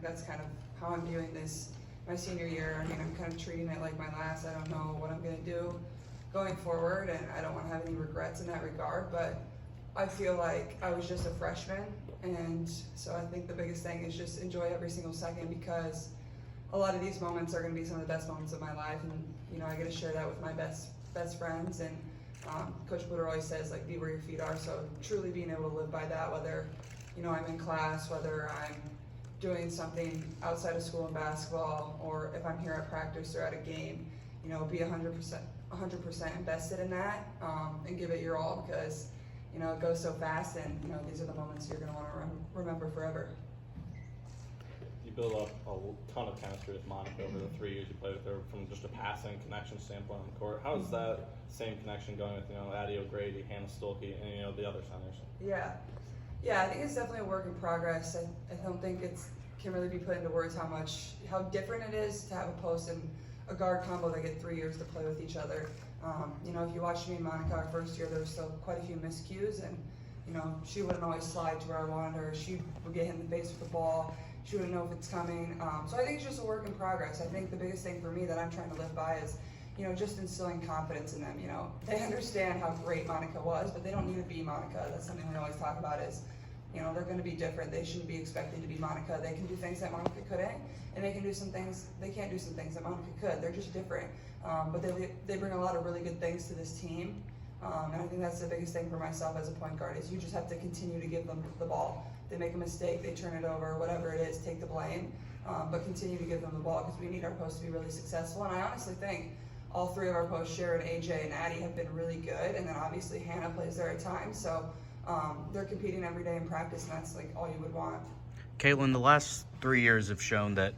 that's kind of how I'm viewing this, my senior year. I mean, I'm kind of treating it like my last. I don't know what I'm going to do going forward, and I don't want to have any regrets in that regard, but I feel like I was just a freshman, and so I think the biggest thing is just enjoy every single second, because a lot of these moments are going to be some of the best moments of my life, and I get to share that with my best friends. And Coach Butter always says, like, be where your feet are. So truly being able to live by that, whether I'm in class, whether I'm doing something outside of school in basketball, or if I'm here at practice or at a game, be 100% invested in that, and give it your all, because it goes so fast, and these are the moments you're going to want to remember forever. You build up a ton of chemistry with Monica over the 3 years you played with her, from just a passing connection standpoint on the court. How is that same connection going with Addie O'Grady, Hannah Stolke, and the other centers? Yeah, I think it's definitely a work in progress. I don't think can really be put into words how different it is to have a post and a guard combo that get 3 years to play with each other. If you watched me and Monica our first year, there was still quite a few miscues, and she wouldn't always slide to where I wanted her. She would get hit in the face with the ball. She wouldn't know if it's coming. So I think it's just a work in progress. I think the biggest thing for me that I'm trying to live by is, just instilling confidence in them. They understand how great Monica was, but they don't need to be Monica. That's something we always talk about is, they're going to be different. They shouldn't be expected to be Monica. They can do things that Monica couldn't, and they can't do some things that Monica could. They're just different. But they bring a lot of really good things to this team. And I think that's the biggest thing for myself as a point guard is you just have to continue to give them the ball. They make a mistake, they turn it over, whatever it is, take the blame, but continue to give them the ball, because we need our post to be really successful. And I honestly think all three of our posts, Sharon, AJ, and Addie, have been really good. And then obviously Hannah plays there at times. So they're competing every day in practice, and that's like all you would want. Caitlin, the last 3 years have shown that,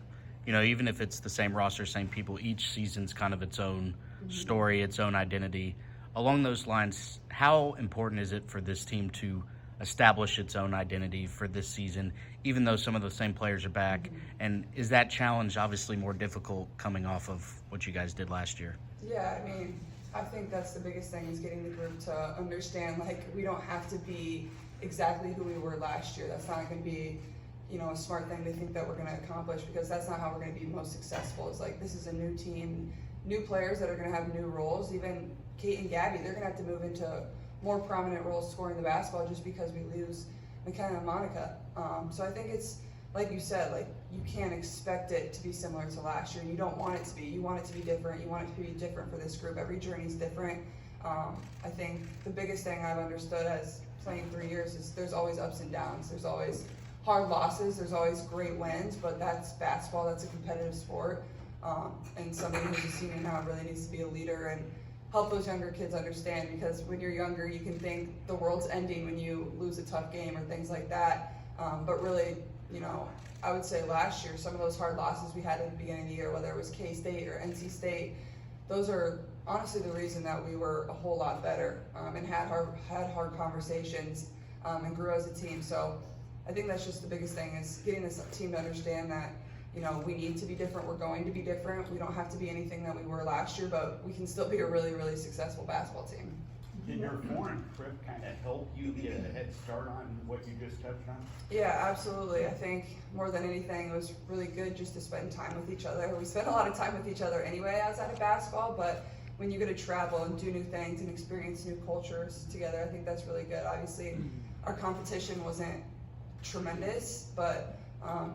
even if it's the same roster, same people, each season's kind of its own story, its own identity. Along those lines, how important is it for this team to establish its own identity for this season, even though some of the same players are back? And is that challenge obviously more difficult coming off of what you guys did last year? Yeah, I think that's the biggest thing, is getting the group to understand, like, we don't have to be exactly who we were last year. That's not going to be, a smart thing to think that we're going to accomplish, because that's not how we're going to be most successful. It's like, this is a new team, new players that are going to have new roles. Even Kate and Gabby, they're going to have to move into more prominent roles scoring the basketball, just because we lose McKenna and Monica. So I think it's, like you said, like, you can't expect it to be similar to last year. You don't want it to be. You want it to be different. You want it to be different for this group. Every journey is different. I think the biggest thing I've understood as playing 3 years is there's always ups and downs. There's always hard losses. There's always great wins, but that's basketball. That's a competitive sport. And somebody who's a senior now really needs to be a leader and help those younger kids understand, because when you're younger, you can think the world's ending when you lose a tough game or things like that. But really, I would say last year, some of those hard losses we had at the beginning of the year, whether it was K-State or NC State, those are honestly the reason that we were a whole lot better, and had hard conversations, and grew as a team. So I think that's just the biggest thing, is getting this team to understand that, we need to be different. We're going to be different. We don't have to be anything that we were last year, but we can still be a really, really successful basketball team. Did your foreign trip kind of help you get a head start on what you just touched on? Yeah, absolutely. I think more than anything, it was really good just to spend time with each other. We spent a lot of time with each other anyway outside of basketball, but when you get to travel and do new things and experience new cultures together, I think that's really good. Obviously, our competition wasn't tremendous, but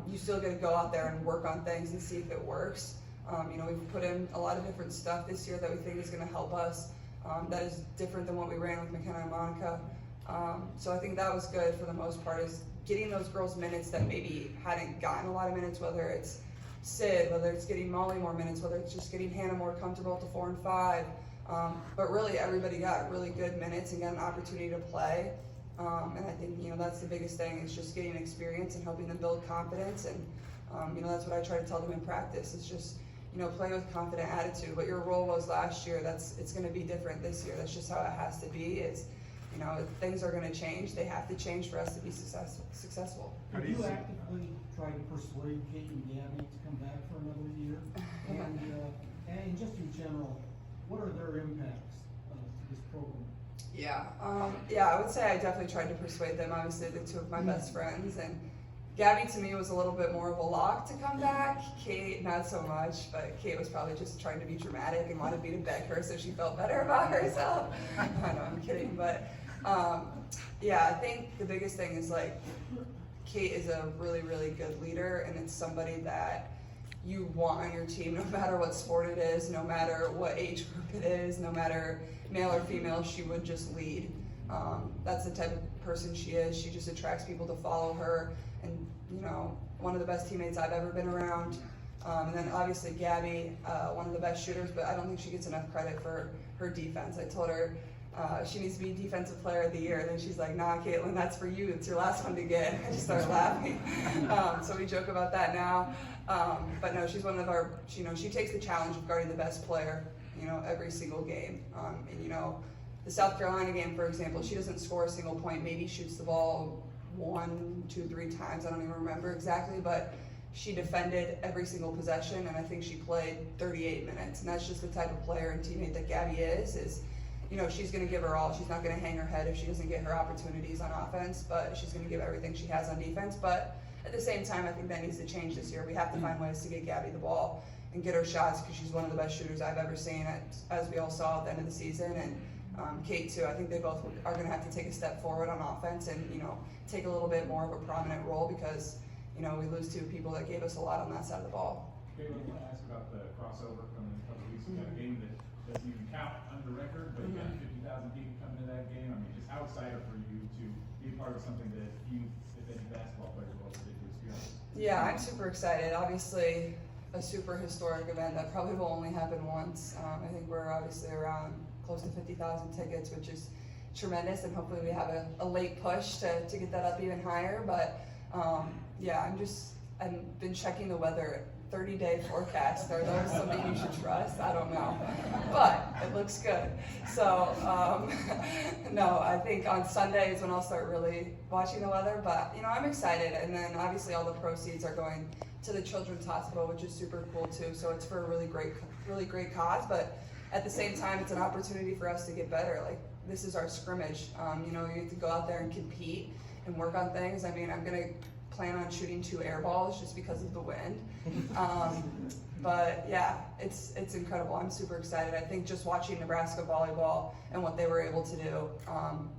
you still get to go out there and work on things and see if it works. We've put in a lot of different stuff this year that we think is going to help us. That is different than what we ran with McKenna and Monica. So I think that was good for the most part, is getting those girls minutes that maybe hadn't gotten a lot of minutes, whether it's Sid, whether it's getting Molly more minutes, whether it's just getting Hannah more comfortable at the 4 and 5. But really everybody got really good minutes and got an opportunity to play. And I think, that's the biggest thing, is just getting experience and helping them build confidence. And, that's what I try to tell them in practice. It's just, play with confident attitude. What your role was last year, it's going to be different this year. That's just how it has to be. Is, things are going to change. They have to change for us to be successful. Have you actively tried to persuade Kate and Gabby to come back for another year? And just in general, what are their impacts to this program? Yeah, I would say I definitely tried to persuade them. Obviously, they're two of my best friends, and Gabby to me was a little bit more of a lock to come back. Kate, not so much, but Kate was probably just trying to be dramatic and wanted me to beg her so she felt better about herself. I know, I'm kidding, but yeah, I think the biggest thing is like, Kate is a really, really good leader, and it's somebody that you want on your team no matter what sport it is, no matter what age group it is, no matter male or female, she would just lead. That's the type of person she is. She just attracts people to follow her, and you know, one of the best teammates I've ever been around. And then obviously Gabby, one of the best shooters, but I don't think she gets enough credit for her defense. I told her she needs to be Defensive Player of the Year, and then she's like, nah, Caitlin, that's for you. It's your last one to get. I just started laughing. So we joke about that now. But no, she's one of our, you know, she takes the challenge of guarding the best player, you know, every single game. And you know, the South Carolina game, for example, she doesn't score a single point, maybe shoots the ball 1, 2, 3 times, I don't even remember exactly, but she defended every single possession, and I think she played 38 minutes, and that's just the type of player and teammate that Gabby is, you know, she's gonna give her all. She's not gonna hang her head if she doesn't get her opportunities on offense, but she's gonna give everything she has on defense. But at the same time, I think that needs to change this year. We have to find ways to get Gabby the ball and get her shots, because she's one of the best shooters I've ever seen, as we all saw at the end of the season. And Kate too. I think they both are going to have to take a step forward on offense and, you know, take a little bit more of a prominent role, because, you know, we lose 2 people that gave us a lot on that side of the ball. Caitlin, I want to ask about the crossover from a couple weeks ago, a game that doesn't even count under record, but you got 50,000 people coming to that game. I mean, just outsider for you to be a part of something that you, if any basketball players, will get to experience. Yeah, I'm super excited. Obviously, a super historic event that probably will only happen once. I think we're obviously around close to 50,000 tickets, which is tremendous, and hopefully we have a late push to get that up even higher. But yeah, I've been checking the weather. 30-day forecast. Are those something you should trust? I don't know, but it looks good. So no, I think on Sunday is when I'll start really watching the weather. But you know, I'm excited, and then obviously all the proceeds are going to the Children's Hospital, which is super cool too. So it's for a really great cause. But at the same time, it's an opportunity for us to get better. Like, this is our scrimmage. You know, you have to go out there and compete and work on things. I mean, I'm gonna plan on shooting 2 air balls just because of the wind. But yeah, it's incredible. I'm super excited. I think just watching Nebraska volleyball and what they were able to do,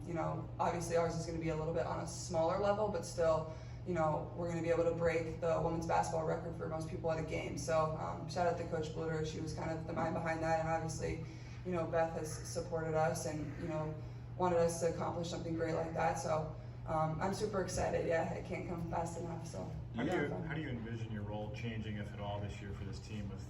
you know, obviously ours is gonna be a little bit on a smaller level, but still, you know, we're gonna be able to break the women's basketball record for most people at a game. So shout out to Coach Bluder. She was kind of the mind behind that, and obviously, you know, Beth has supported us and, you know, wanted us to accomplish something great like that. So I'm super excited. Yeah, it can't come fast enough. So How do you envision your role changing, if at all, this year for this team with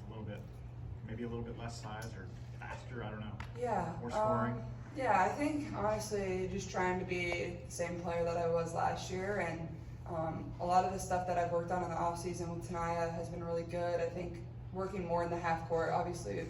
maybe a little bit less size or faster? I don't know. Yeah. More scoring? Yeah, I think honestly, just trying to be the same player that I was last year, and a lot of the stuff that I've worked on in the off season with Tanaya has been really good. I think working more in the half court, obviously,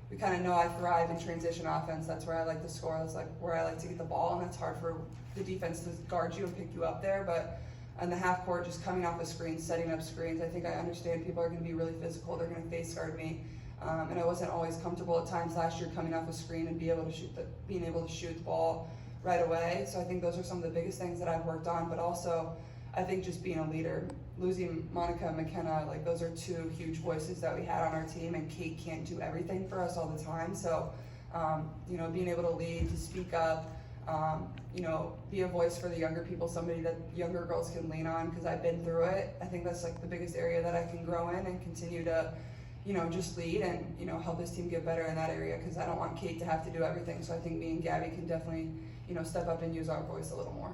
we kind of know I thrive in transition offense. That's where I like to score. That's like where I like to get the ball, and that's hard for the defense to guard you and pick you up there. But on the half court, just coming off a screen, setting up screens, I think I understand people are going to be really physical. They're going to face guard me, and I wasn't always comfortable at times last year coming off a screen and being able to shoot the ball right away. So I think those are some of the biggest things that I've worked on. But also, I think just being a leader. Losing Monica and McKenna, like, those are 2 huge voices that we had on our team, and Kate can't do everything for us all the time. So, you know, being able to lead, to speak up, you know, be a voice for the younger people, somebody that younger girls can lean on, because I've been through it. I think that's like the biggest area that I can grow in and continue to, you know, just lead and, you know, help this team get better in that area, because I don't want Kate to have to do everything. So I think me and Gabby can definitely, you know, step up and use our voice a little more.